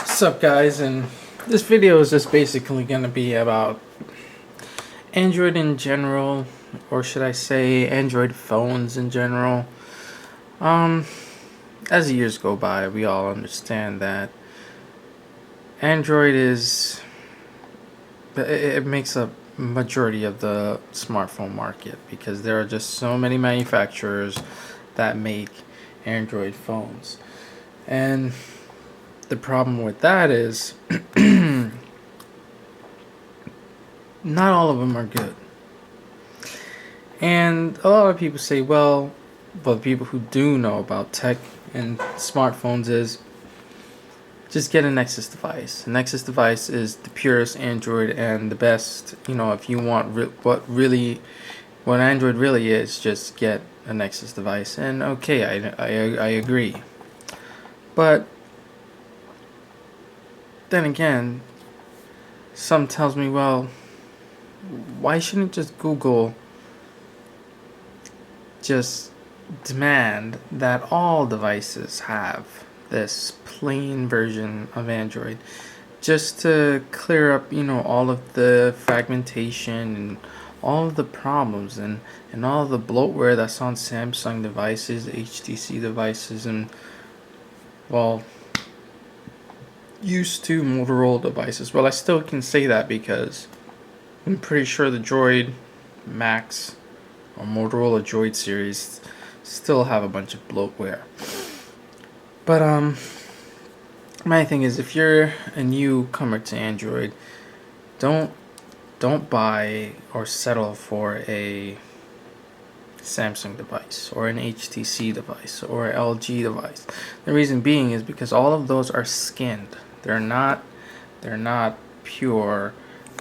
What's up, guys? And this video is just basically going to be about Android in general, or should I say Android phones in general. um as the years go by, we all understand that Android it makes up majority of the smartphone market because there are just so many manufacturers that make Android phones. And the problem with that is not all of them are good. And a lot of people say, well, the people who do know about tech and smartphones is just get a Nexus device. A Nexus device is the purest Android and the best. If you want what Android really is, just get a Nexus device. And okay, I agree. But then again, some tells me, well, why shouldn't just Google just demand that all devices have this plain version of Android, just to clear up, all of the fragmentation and all of the problems and all of the bloatware that's on Samsung devices, HTC devices, and, well, used to Motorola devices. Well, I still can say that because I'm pretty sure the Droid Max or Motorola Droid series still have a bunch of bloatware. But my thing is, if you're a newcomer to Android, don't buy or settle for a Samsung device or an HTC device or an LG device. The reason being is because all of those are skinned. They're not pure,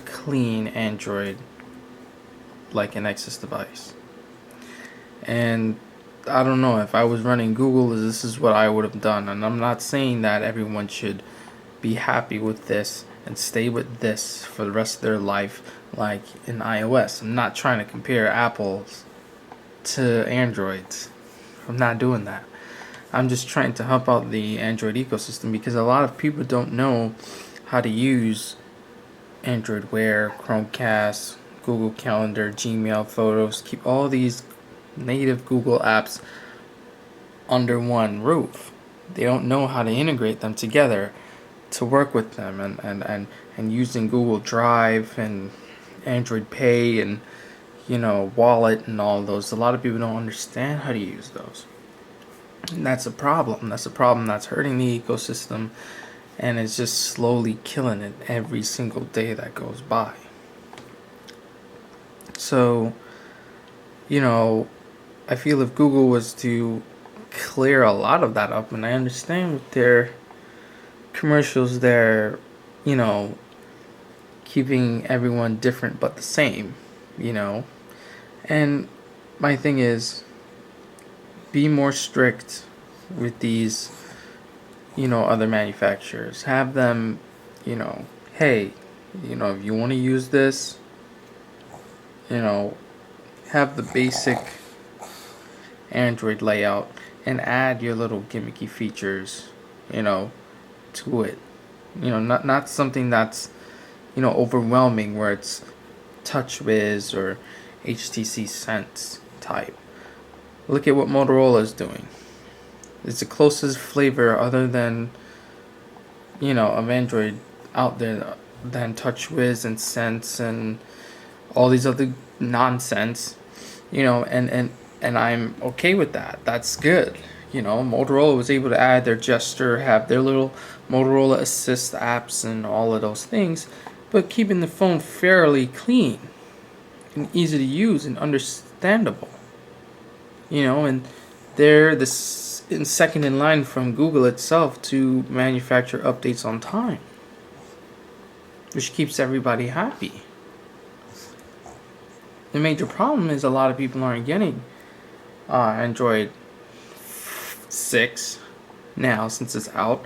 clean Android like an Nexus device. And I don't know, if I was running Google, this is what I would have done. And I'm not saying that everyone should be happy with this and stay with this for the rest of their life like in iOS. I'm not trying to compare apples to Androids. I'm not doing that. I'm just trying to help out the Android ecosystem because a lot of people don't know how to use Android Wear, Chromecast, Google Calendar, Gmail, Photos, keep all these native Google apps under one roof. They don't know how to integrate them together to work with them, and using Google Drive and Android Pay and Wallet and all those. A lot of people don't understand how to use those. And that's a problem. That's a problem that's hurting the ecosystem, and it's just slowly killing it every single day that goes by. So, I feel if Google was to clear a lot of that up, and I understand with their commercials, they're, keeping everyone different but the same, and my thing is, be more strict with these, other manufacturers. Have them, hey, if you want to use this, have the basic Android layout and add your little gimmicky features, to it. Not something that's, overwhelming, where it's TouchWiz or HTC Sense type. Look at what Motorola is doing. It's the closest flavor other than, of Android out there than TouchWiz and Sense and all these other nonsense, and I'm okay with that. That's good. Motorola was able to add their gesture, have their little Motorola Assist apps and all of those things, but keeping the phone fairly clean and easy to use and understandable. And they're in second in line from Google itself to manufacture updates on time, which keeps everybody happy. The major problem is a lot of people aren't getting Android 6 now, since it's out.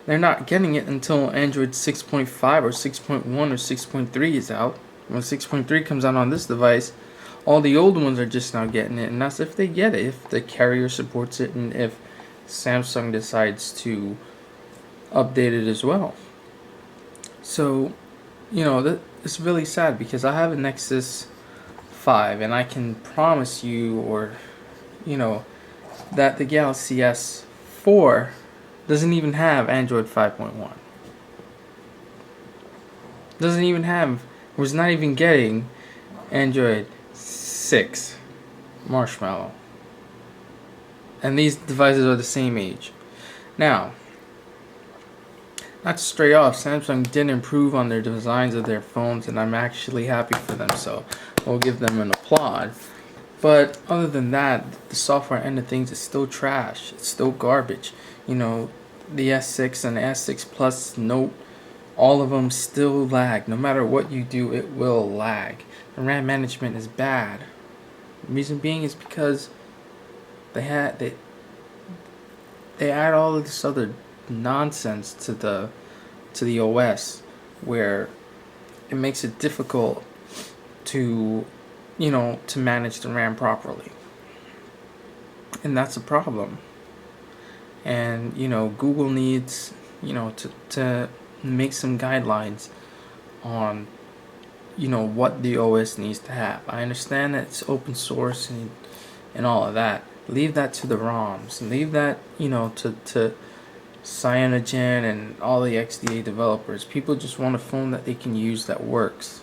They're not getting it until Android 6.5 or 6.1 or 6.3 is out. When 6.3 comes out on this device, all the old ones are just now getting it, and that's if they get it, if the carrier supports it, and if Samsung decides to updated as well. So, it's really sad because I have a Nexus 5 and I can promise you, or, that the Galaxy S4 doesn't even have Android 5.1. Doesn't even have, was not even getting Android 6 Marshmallow. And these devices are the same age. Now, not to stray off, Samsung did improve on their designs of their phones, and I'm actually happy for them, so we'll give them an applaud. But other than that, the software end of things is still trash. It's still garbage. The S6 and the S6 Plus Note, all of them still lag. No matter what you do, it will lag. The RAM management is bad. The reason being is because they add all of this other nonsense to the OS, where it makes it difficult to to manage the RAM properly, and that's a problem. And Google needs to make some guidelines on what the OS needs to have. I understand that it's open source and all of that. Leave that to the ROMs. Leave that to Cyanogen and all the XDA developers. People just want a phone that they can use that works.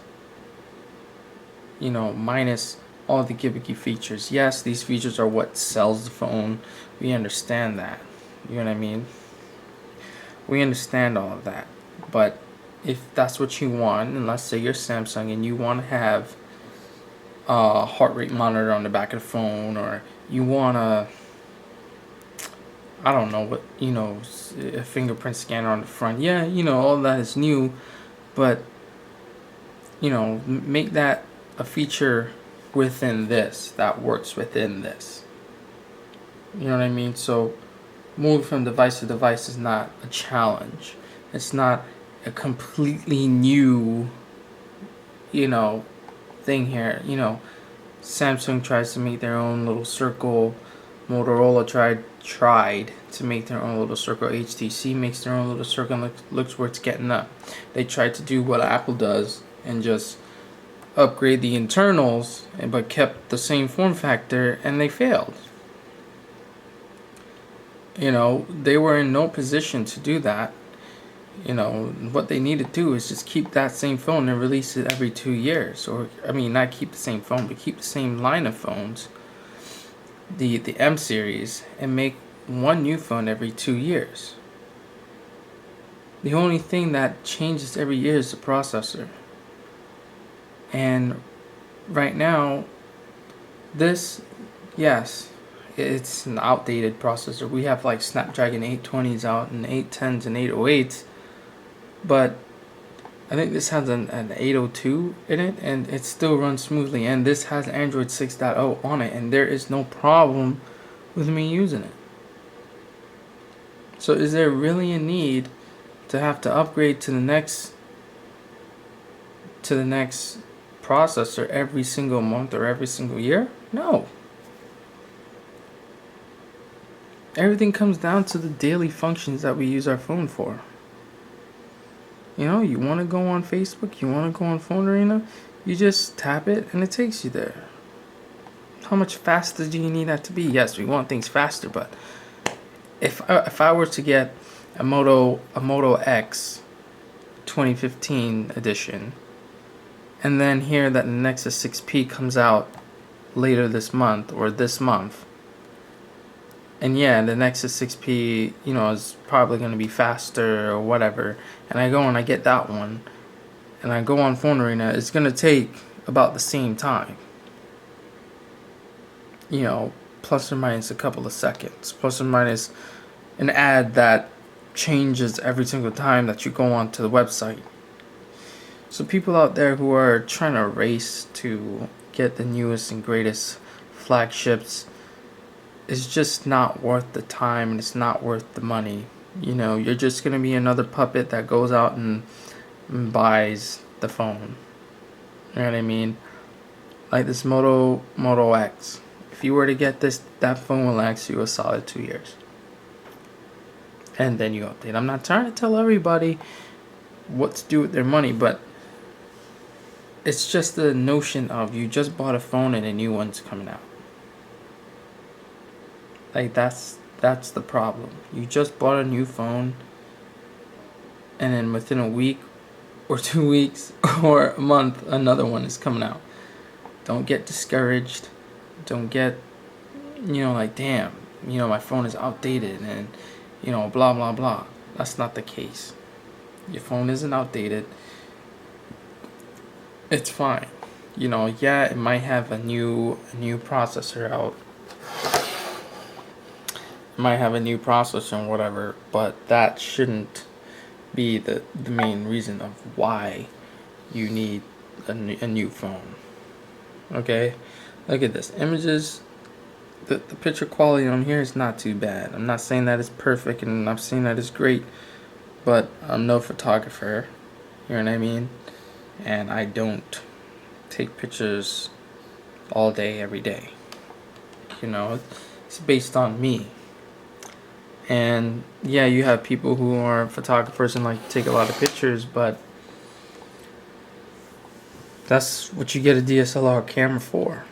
Minus all the gimmicky features. Yes, these features are what sells the phone. We understand that. You know what I mean? We understand all of that. But if that's what you want, and let's say you're Samsung and you want to have a heart rate monitor on the back of the phone, or you want to, I don't know what, a fingerprint scanner on the front. Yeah, all that is new, but make that a feature within this that works within this. You know what I mean? So moving from device to device is not a challenge. It's not a completely new, thing here. Samsung tries to make their own little circle. Motorola tried to make their own little circle. HTC makes their own little circle and looks where it's getting up. They tried to do what Apple does and just upgrade the internals, but kept the same form factor, and they failed. They were in no position to do that. What they need to do is just keep that same phone and release it every 2 years. Or, not keep the same phone, but keep the same line of phones, the M series, and make one new phone every 2 years. The only thing that changes every year is the processor. And right now, yes, it's an outdated processor. We have like Snapdragon 820s out and 810s and 808s, but I think this has an 802 in it, and it still runs smoothly. And this has Android 6.0 on it, and there is no problem with me using it. So is there really a need to have to upgrade to the next processor every single month or every single year? No. Everything comes down to the daily functions that we use our phone for. You want to go on Facebook, you want to go on Phone Arena, you just tap it and it takes you there. How much faster do you need that to be? Yes, we want things faster, but if I were to get a Moto X 2015 edition, and then hear that the Nexus 6P comes out later this month or this month, and yeah, the Nexus 6P, is probably going to be faster or whatever, and I go and I get that one, and I go on Phone Arena, it's going to take about the same time. Plus or minus a couple of seconds, plus or minus an ad that changes every single time that you go onto the website. So people out there who are trying to race to get the newest and greatest flagships, it's just not worth the time, and it's not worth the money. You're just going to be another puppet that goes out and buys the phone. You know what I mean? Like this Moto X. If you were to get that phone will last you a solid 2 years. and then you update. I'm not trying to tell everybody what to do with their money, but it's just the notion of you just bought a phone and a new one's coming out. Like that's the problem. You just bought a new phone, and then within a week or 2 weeks or a month, another one is coming out. Don't get discouraged. Don't get, like, damn, my phone is outdated and, blah, blah, blah. That's not the case. Your phone isn't outdated. It's fine. Yeah, it might have a new processor out. It might have a new processor and whatever, but that shouldn't be the main reason of why you need a new phone. Okay? Look at this. Images, the picture quality on here is not too bad. I'm not saying that it's perfect, and I'm not saying that it's great, but I'm no photographer. You know what I mean? And I don't take pictures all day, every day. It's based on me. And yeah, you have people who are photographers and like to take a lot of pictures, but that's what you get a DSLR camera for.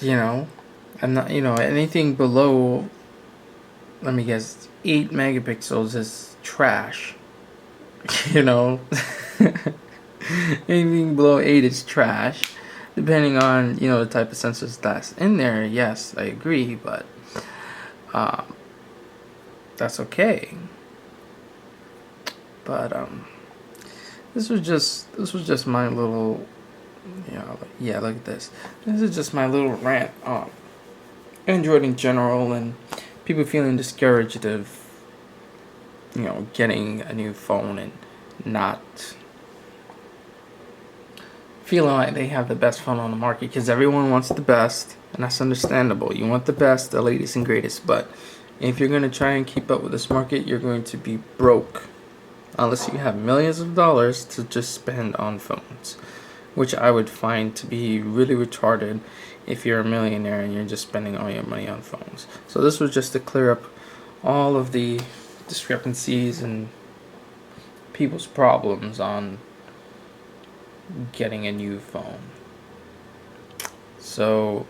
And not, anything below, let me guess, 8 megapixels is trash. Anything below 8 is trash. Depending on, the type of sensors that's in there, yes, I agree, but that's okay. But this was just my little, look at this. This is just my little rant on Android in general and people feeling discouraged of getting a new phone and not feeling like they have the best phone on the market, because everyone wants the best, and that's understandable. You want the best, the latest and greatest, but if you're going to try and keep up with this market, you're going to be broke unless you have millions of dollars to just spend on phones, which I would find to be really retarded if you're a millionaire and you're just spending all your money on phones. So this was just to clear up all of the discrepancies and people's problems on getting a new phone. So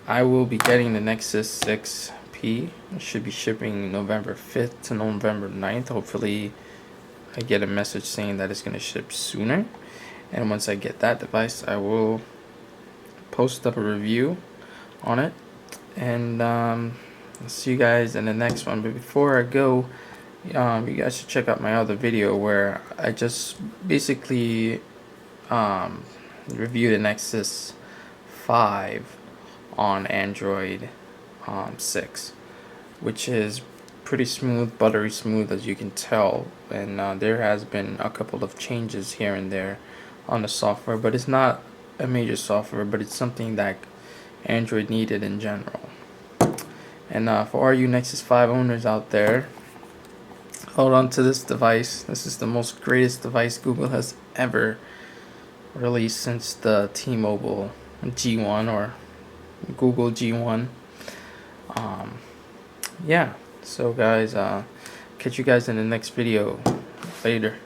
I will be getting the Nexus 6P. It should be shipping November 5th to November 9th. Hopefully I get a message saying that it's going to ship sooner. And once I get that device, I will post up a review on it. And I'll see you guys in the next one. But before I go, you guys should check out my other video where I just basically reviewed the Nexus 5 on Android 6, which is pretty smooth, buttery smooth, as you can tell. And there has been a couple of changes here and there on the software, but it's not a major software, but it's something that Android needed in general. And for all you Nexus 5 owners out there, hold on to this device. This is the most greatest device Google has ever released since the T-Mobile G1 or Google G1. Yeah, so guys, catch you guys in the next video. Later.